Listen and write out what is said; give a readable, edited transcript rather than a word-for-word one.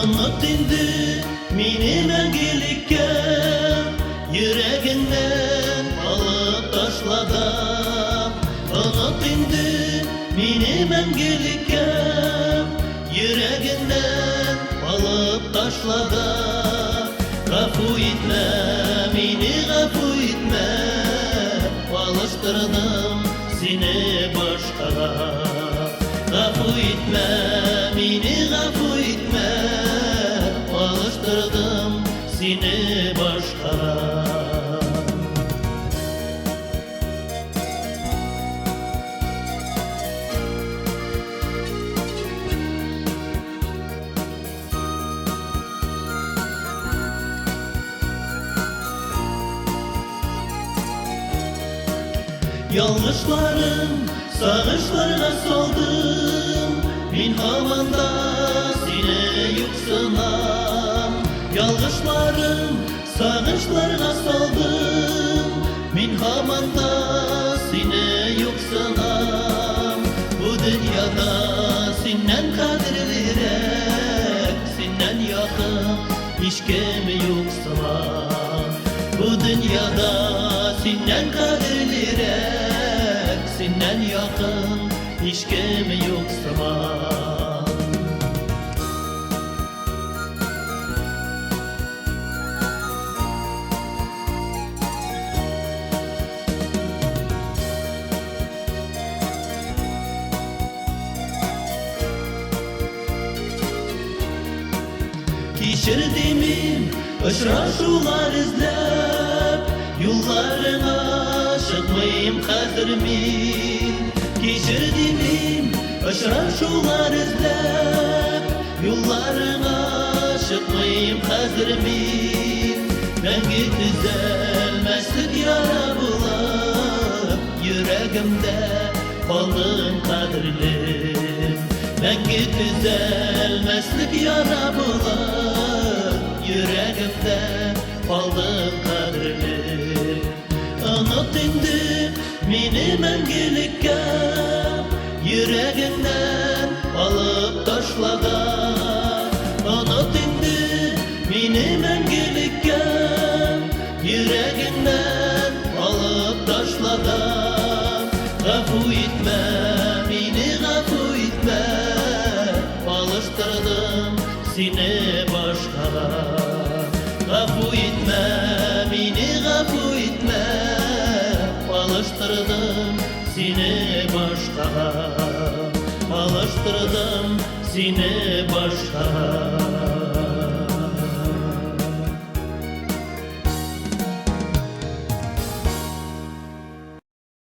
Unut indi meni mangilikka, yüreğinden alıp taşladım. Unut indi meni mangilikka, yüreğinden alıp taşladım. Gafu etme meni, gafu etme, alıştırdım seni başkaga. Gafu etme meni, gafu etme, alıştırdım seni başkaga. Yanlışlarım sağışlarına saldım, min hamanda seni yoksunam. Yanlışlarım sağışlarına saldım, min hamanda seni yoksunam. Bu dünyada senden kadirlirek, senden yakın hiç kimi yoksunam. Bu dünyada senden kadirlirek, senden yakın hiç kimi yok zaman. Geçirdiğim uçrashuvlar izlep, yollarına çıkmayayım hazır min. Geçirdiğim uçrashuvlar izlep, yollarına çıkmayayım hazır min. Bengi düzelmezlik yara bulup, yüreğimde kaldım kadırlim. Bengi düzelmezlik yara bulup, yüreğimde kaldım kadırlim. Unut indi meni mangilikka, yüreğinden alıp taşladım. Unut indi meni mangilikka, yüreğinden alıp taşladım. Gafu etme meni, gafu etme, alıştırdım seni başkaga. Gafu etme meni, gafu etme, alıştırdım seni başkaga. Alıştırdım seni başkaga.